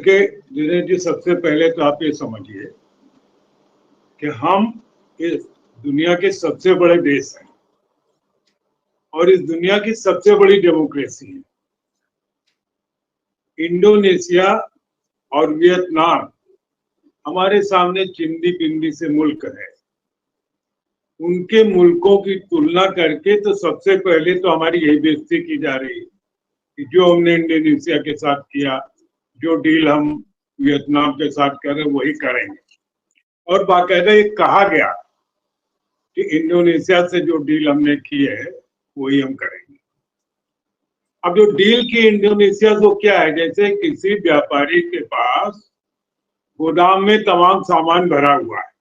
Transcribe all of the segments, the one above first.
देखिए दिनेश जी, सबसे पहले तो आप ये समझिए कि हम इस दुनिया के सबसे बड़े देश हैं और इस दुनिया की सबसे बड़ी डेमोक्रेसी है। इंडोनेशिया और वियतनाम हमारे सामने चिंदी पिंडी से मुल्क है। उनके मुल्कों की तुलना करके तो सबसे पहले तो हमारी यही बेइज्जती की जा रही है कि जो हमने इंडोनेशिया के साथ किया, जो डील हम वियतनाम के साथ कर रहे वही करेंगे। और बाकायदा ये कहा गया कि इंडोनेशिया से जो डील हमने की है वही हम करेंगे। अब जो डील की इंडोनेशिया से क्या है, जैसे किसी व्यापारी के पास गोदाम में तमाम सामान भरा हुआ है,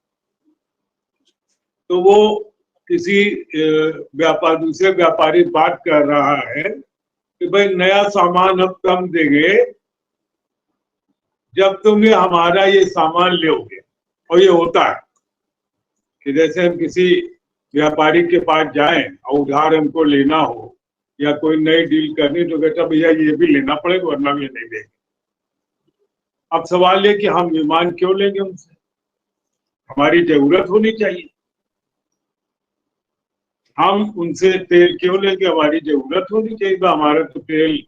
तो वो किसी दूसरे व्यापारी बात कर रहा है कि भाई नया सामान हम कम देंगे जब तुम ये हमारा ये सामान लोगे। और ये होता है कि जैसे हम किसी व्यापारी के पास जाएं और उधार हमको लेना हो या कोई नई डील करनी, तो बेटा भैया ये भी लेना पड़ेगा वरना ये नहीं देंगे। अब सवाल ये कि हम ईमान क्यों लेंगे उनसे? हमारी जरूरत होनी चाहिए। हम उनसे तेल क्यों लेंगे? हमारी जरूरत होनी चाहिए। तो हमारा तो तेल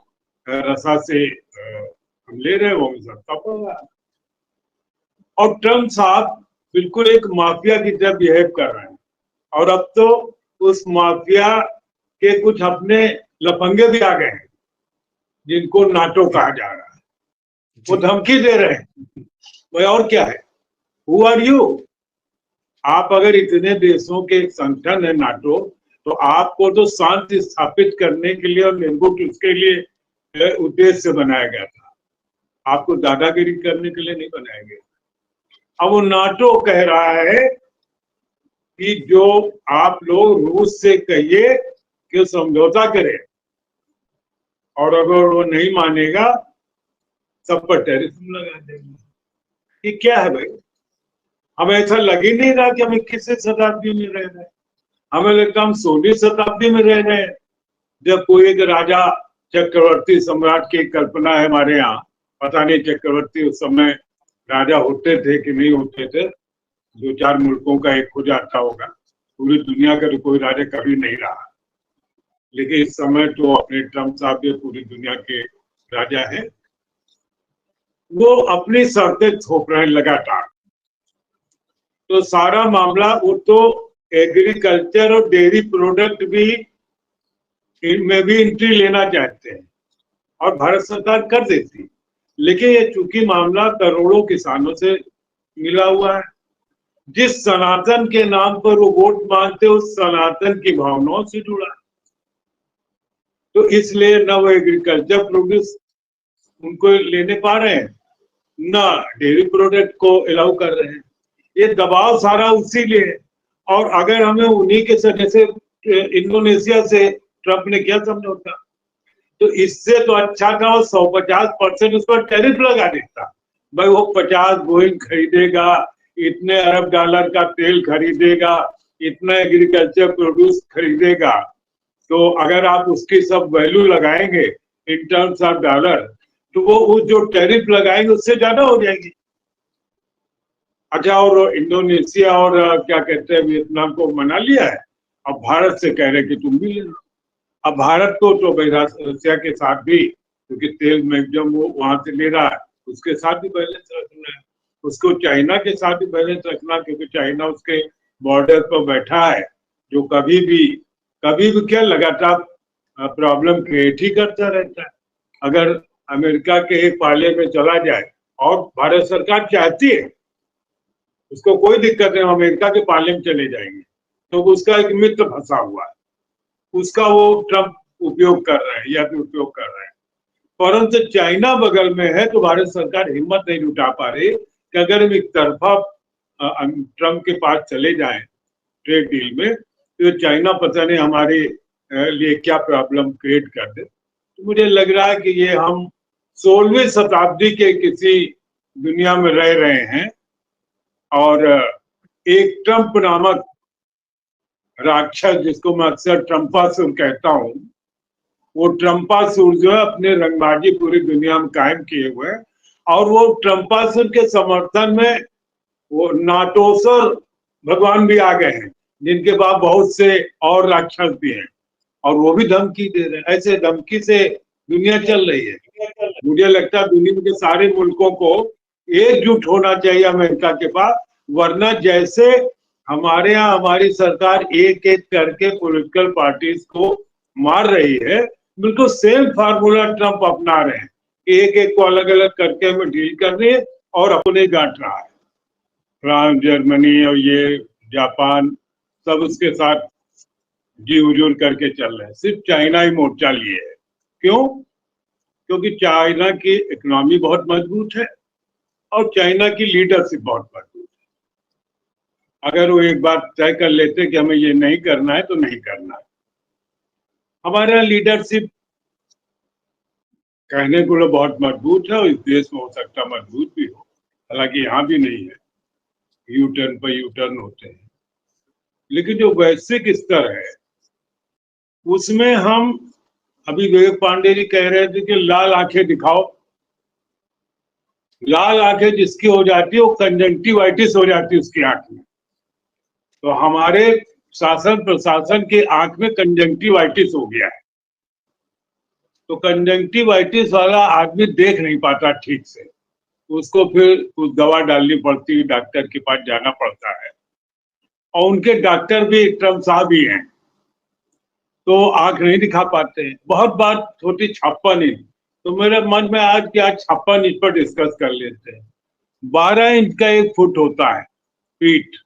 रसा से हम ले रहे हो, सस्ता पड़ रहा है। और ट्रम्प साहब बिल्कुल एक माफिया की तरह बिहेव कर रहे हैं। और अब तो उस माफिया के कुछ अपने लफंगे भी आ गए हैं जिनको नाटो कहा जा रहा है। वो धमकी दे रहे हैं। भाई और क्या है? Who are you? आप अगर इतने देशों के एक संगठन है नाटो, तो आपको तो शांति स्थापित करने के लिए और निर्भुक उसके लिए उद्देश्य से बनाया गया था। आपको दादागिरी करने के लिए नहीं बनाया गया। अब वो नाटो कह रहा है कि जो आप लोग रूस से कहिए कि समझौता करे, और अगर वो नहीं मानेगा सब पर टैरिफ लगा देंगे। ये क्या है भाई? हमें ऐसा लग ही नहीं रहा कि हम 21वीं शताब्दी में रह रहे हैं। हमें लगता हम 16वीं शताब्दी में रह रहे हैं, जब कोई एक राजा चक्रवर्ती सम्राट की कल्पना है हमारे यहाँ। पता नहीं चक्रवर्ती उस समय राजा होते थे कि नहीं होते थे, 2-4 मुल्कों का एक हो जाता होगा। पूरी दुनिया का तो कोई राजा कभी नहीं रहा। लेकिन इस समय तो अपने ट्रम्प साहब भी पूरी दुनिया के राजा हैं। वो अपनी शर्तें थोप रहे हैं लगातार। तो सारा मामला, वो तो एग्रीकल्चर और डेयरी प्रोडक्ट भी इनमें भी एंट्री लेना चाहते हैं और भारत सरकार कर देती। लेकिन ये चूंकि मामला करोड़ों किसानों से मिला हुआ है, जिस सनातन के नाम पर वो वोट मांगते उस सनातन की भावनाओं से जुड़ा, तो इसलिए न वो एग्रीकल्चर प्रोड्यूस उनको लेने पा रहे हैं, न डेयरी प्रोडक्ट को अलाउ कर रहे हैं। ये दबाव सारा उसी लिए। और अगर हमें उन्हीं के जैसे इंडोनेशिया से ट्रम्प ने किया समझौता, तो इससे तो अच्छा था वो 150% उस पर टैरिफ लगा देता। भाई वो 50 बोइंग खरीदेगा, इतने अरब डॉलर का तेल खरीदेगा, इतना एग्रीकल्चर प्रोड्यूस खरीदेगा, तो अगर आप उसकी सब वैल्यू लगाएंगे इन टर्म्स ऑफ डॉलर, तो वो जो टैरिफ लगाएंगे उससे ज्यादा हो जाएगी। अच्छा, और इंडोनेशिया और क्या कहते हैं वियतनाम को मना लिया है, अब भारत से कह रहे कि तुम भी ले लो। अब भारत को तो रशिया के साथ भी, क्योंकि तेल मैक्सिमम वो वहां से ले रहा है, उसके साथ भी बैलेंस रखना है। उसको चाइना के साथ भी बैलेंस रखना, क्योंकि चाइना उसके बॉर्डर पर बैठा है, जो कभी भी क्या लगातार प्रॉब्लम क्रिएट ही करता रहता है। अगर अमेरिका के एक पार्ले में चला जाए और भारत सरकार चाहती है, उसको कोई दिक्कत नहीं, अमेरिका के पार्ले में चले जाएंगे, तो उसका एक मित्र फंसा हुआ है, उसका वो ट्रम्प उपयोग कर रहे हैं या दुरुपयोग कर रहे हैं। परंतु चाइना बगल में है, तो भारत सरकार हिम्मत नहीं जुटा पा रही कि अगर हम एक तरफा ट्रम्प के पास चले जाएं ट्रेड डील में, तो चाइना पता नहीं हमारे लिए क्या प्रॉब्लम क्रिएट कर दे। तो मुझे लग रहा है कि ये हम 16वीं शताब्दी के किसी दुनिया में रह रहे हैं। और एक ट्रम्प नामक राक्षस, जिसको मैं अक्सर ट्रम्पासुर कहता हूं, वो ट्रम्पासुर जो है अपने रंगबाजी पूरी दुनिया में कायम किए हुए, और वो ट्रम्पासुर के समर्थन में वो नाटोसर भगवान भी आ गए हैं, जिनके बाद बहुत से और राक्षस भी हैं, और वो भी धमकी दे रहे हैं। ऐसे धमकी से दुनिया चल रही है। मुझे लगता है दुनिया के सारे मुल्कों को एकजुट होना चाहिए अमेरिका के पास, वरना जैसे हमारे यहाँ हमारी सरकार एक एक करके पॉलिटिकल पार्टीज को मार रही है, बिल्कुल सेम फार्मूला ट्रंप अपना रहे हैं। एक एक को अलग अलग करके हमें डील कर रही है और अपने गांठ रहा है। फ्रांस, जर्मनी और ये जापान सब उसके साथ जी हुजूर करके चल रहे हैं। सिर्फ चाइना ही मोर्चा लिए है। क्यों? क्योंकि चाइना की इकोनॉमी बहुत मजबूत है और चाइना की लीडरशिप बहुत मजबूत है। अगर वो एक बार तय कर लेते कि हमें ये नहीं करना है तो नहीं करना है। हमारा लीडरशिप कहने को तो बहुत मजबूत है और इस देश में हो सकता मजबूत भी हो, हालांकि यहाँ भी नहीं है, यू टर्न पर यू टर्न होते हैं। लेकिन जो वैश्विक स्तर है उसमें हम, अभी विवेक पांडे जी कह रहे थे कि लाल आंखें दिखाओ। लाल आंखें जिसकी हो जाती है वो कंजंक्टिवाइटिस हो जाती है उसकी आंख में। तो हमारे शासन प्रशासन के आंख में कंजंक्टिवाइटिस हो गया है। तो कंजंक्टिवाइटिस वाला आदमी देख नहीं पाता ठीक से, उसको फिर कुछ दवा डालनी पड़ती है, डॉक्टर के पास जाना पड़ता है, और उनके डॉक्टर भी ट्रम्प साहब ही हैं, तो आंख नहीं दिखा पाते हैं। बहुत बात होती छप्पन इंच, तो मेरे मन में आज कि आज 56 इंच पर डिस्कस कर लेते हैं। 12 इंच का 1 फुट होता है फीट,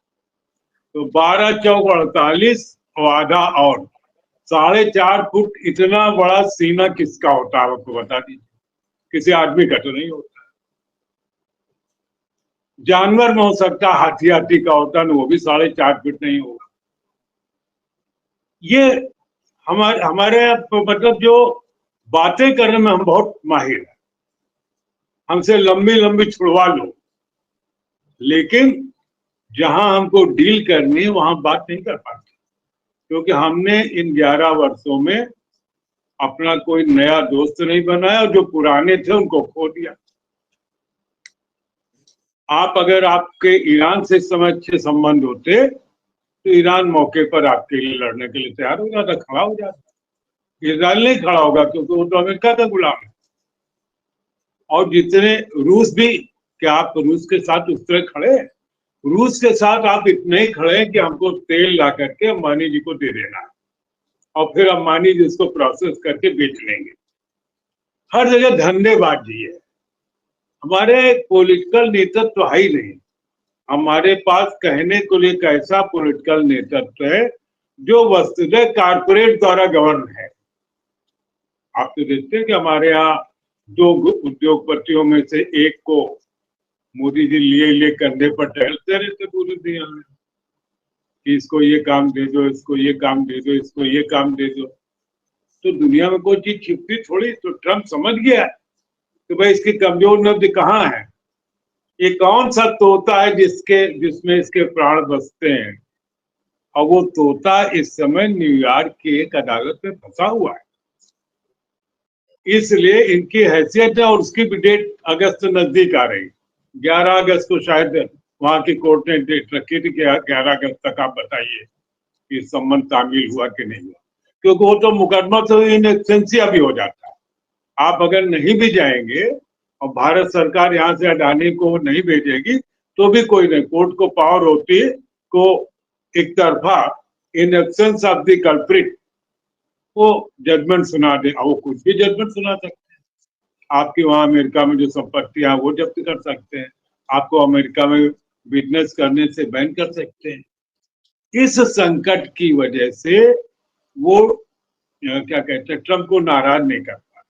तो 12 चौक 48 और आधा और 4.5 फुट। इतना बड़ा सीना किसका होता है आपको बता दीजिए? किसी आदमी का तो नहीं होता। जानवर में हो सकता है, हाथी का होता है, वो भी 4.5 फीट नहीं होगा। ये हमारे मतलब जो बातें करने में हम बहुत माहिर हैं, हमसे लंबी लंबी छुड़वा लो, लेकिन जहां हमको डील करनी है वहां बात नहीं कर पाते, क्योंकि हमने इन 11 वर्षों में अपना कोई नया दोस्त नहीं बनाया और जो पुराने थे उनको खो दिया। आप अगर आपके ईरान से इस समय अच्छे संबंध होते तो ईरान मौके पर आपके लिए लड़ने के लिए तैयार हो जाता, खड़ा हो जाता। इजराइल नहीं खड़ा होगा क्योंकि वो तो अमेरिका का गुलाम है। और जितने रूस भी, क्या आप रूस के साथ उस तरह खड़े हैं? रूस के साथ आप इतने ही खड़े हैं कि हमको तेल ला करके अंबानी जी को दे देना और फिर अंबानी जी इसको प्रोसेस करके बेच लेंगे। हर जगह धंधेबाजी है। हमारे पॉलिटिकल नेतृत्व है ही नहीं। हमारे पास कहने को लिए कैसा पॉलिटिकल नेतृत्व है जो वस्तुतः कारपोरेट द्वारा गवर्न है। आप तो देखते हैं कि हमारे यहाँ 2 उद्योगपतियों में से एक को मोदी जी लिए कंधे पर टहलते रहते पूरे दुनिया में कि इसको ये काम दे दो, इसको ये काम दे दो, इसको ये काम दे दो। तो दुनिया में कोई चीज छिपती थोड़ी। तो ट्रम्प समझ गया कि भाई इसकी कमजोर नब्ज कहाँ है, ये कौन सा तोता है जिसमें इसके प्राण बसते हैं। और वो तोता इस समय न्यूयॉर्क की एक अदालत में फंसा हुआ है। इसलिए इनकी हैसियत है, और उसकी भी डेट अगस्त नजदीक आ रही। 11 अगस्त को शायद वहां की कोर्ट ने डेट रखी थी कि 11 अगस्त तक आप बताइए कि संबंध तामील हुआ कि नहीं हुआ, क्योंकि वो तो मुकदमा तो इन एक्सेंसिया भी हो जाता है। आप अगर नहीं भी जाएंगे और भारत सरकार यहाँ से अडानी को नहीं भेजेगी तो भी कोई नहीं, कोर्ट को पावर होती है को एक तरफा in absence of the culprit वो जजमेंट सुना दे, और वो कुछ भी जजमेंट सुना सकते हैं। आपके वहां अमेरिका में जो संपत्तियां वो जब्त कर सकते हैं, आपको अमेरिका में बिजनेस करने से बैन कर सकते हैं। इस संकट की वजह से वो क्या कहते हैं, ट्रम्प को नाराज नहीं कर पा।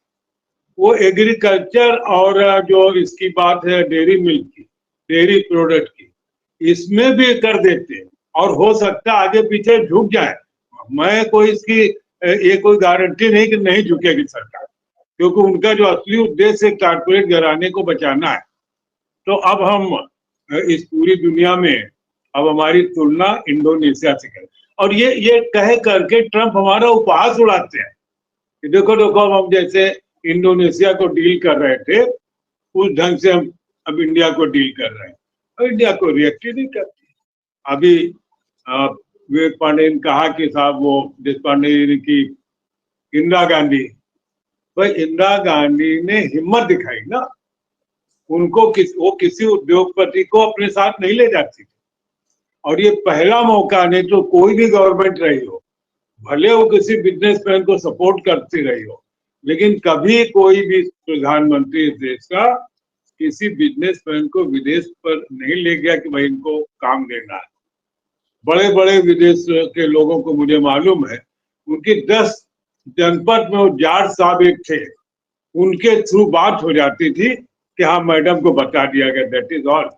वो एग्रीकल्चर और जो इसकी बात है डेयरी मिल्क की, डेयरी प्रोडक्ट की, इसमें भी कर देते हैं, और हो सकता है आगे पीछे झुक जाए। मैं कोई इसकी ये कोई गारंटी नहीं कि नहीं झुकेगी सरकार, क्योंकि उनका जो असली उद्देश्य है कारपोरेट घराने को बचाना है। तो अब हम इस पूरी दुनिया में अब हमारी तुलना इंडोनेशिया से करें, और ये कह करके ट्रम्प हमारा उपहास उड़ाते हैं कि देखो देखो हम जैसे इंडोनेशिया को डील कर रहे थे उस ढंग से हम अब इंडिया को डील कर रहे हैं। और इंडिया को रिएक्ट ही नहीं करती। अभी विवेक पांडे ने कहा कि साहब वो देश पांडे जी की इंदिरा गांधी, भाई इंदिरा गांधी ने हिम्मत दिखाई ना, उनको वो किसी उद्योगपति को अपने साथ नहीं ले जाती थी। और ये पहला मौका, नहीं तो कोई भी गवर्नमेंट रही हो, भले वो किसी बिजनेसमैन को सपोर्ट करती रही हो, लेकिन कभी कोई भी प्रधानमंत्री इस देश का किसी बिजनेसमैन को विदेश पर नहीं ले गया कि भाई इनको काम देना है। बड़े बड़े विदेश के लोगों को मुझे मालूम है, उनकी 10 जनपद में वो जाट साहब एक थे, उनके थ्रू बात हो जाती थी कि हाँ मैडम को बता दिया गया, दैट इज ऑल।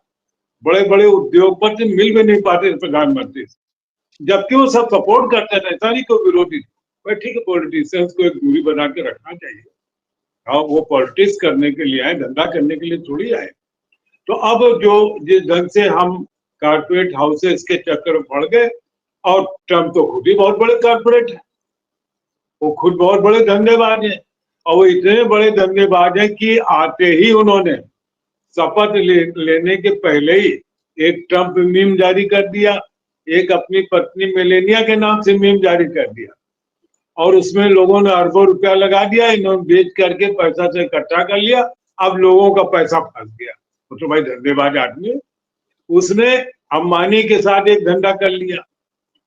बड़े बड़े उद्योगपति मिल भी नहीं पाते प्रधानमंत्री से, जबकि वो सब सपोर्ट करते थे, ऐसा नहीं कोई विरोधी। भाई ठीक है, पॉलिटिशियंस को एक दूरी बना के रखना चाहिए। हाँ, वो पॉलिटिक्स करने के लिए आए, धंधा करने के लिए थोड़ी आए। तो अब जो जिस ढंग से हम कारपोरेट हाउसेस के चक्कर में पड़ गए, और ट्रम्प तो खुद ही बहुत बड़े कारपोरेट है, वो खुद बहुत बड़े धंधेबाज हैं। और वो इतने बड़े धंधेबाज हैं कि आते ही उन्होंने शपथ लेने के पहले ही एक ट्रम्प मीम जारी कर दिया, एक अपनी पत्नी मेलेनिया के नाम से मीम जारी कर दिया, और उसमें लोगों ने अरबों रुपया लगा दिया, इन्होंने बेच करके पैसा से इकट्ठा कर लिया। अब लोगों का पैसा फंस गया। वो तो भाई धंधेबाज आदमी है। उसने अंबानी के साथ एक धंधा कर लिया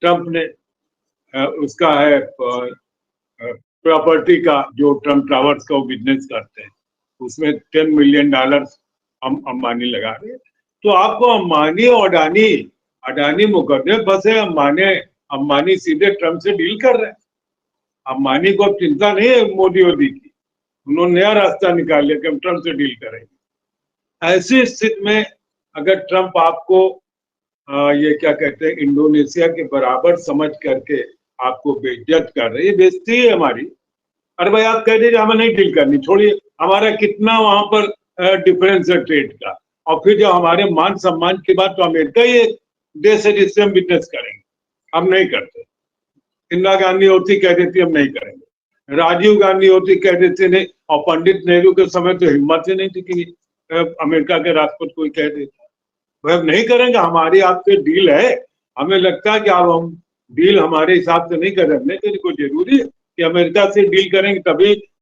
ट्रम्प ने, उसका है प्रॉपर्टी का, जो ट्रम्प टावर्स का वो बिजनेस करते हैं, उसमें $10 मिलियन अंबानी लगा रहे। तो आपको अंबानी और अडानी मुकदमे फंसे, अंबानी सीधे ट्रम्प से डील कर रहे हैं। अंबानी को अब चिंता नहीं है मोदी की, उन्होंने नया रास्ता निकाल लिया कि हम ट्रम्प से डील करेंगे। ऐसी स्थिति में अगर ट्रम्प आपको ये क्या कहते हैं, इंडोनेशिया के बराबर समझ करके आपको बेइज्जत कर रही है, बेइज्जती है हमारी। अरे भाई आप कह दीजिए हमें नहीं डील करनी, छोड़िए, हमारा कितना वहां पर डिफरेंस है ट्रेड का, और फिर जो हमारे मान सम्मान की बात, तो अमेरिका ही देश है जिससे हम बिजनेस करेंगे, हम नहीं करते। इंदिरा गांधी होती कह देती हम नहीं करेंगे, राजीव गांधी होती कह देती नहीं, और पंडित नेहरू के समय तो हिम्मत ही नहीं थी कि अमेरिका के राष्ट्रपति कोई कह देता वह नहीं करेंगे, हमारी आपसे डील है। हमें लगता है कि अब हम डील हमारे हिसाब से नहीं कर रहे, नहीं कोई जरूरी है कि अमेरिका से डील करेंगे तभी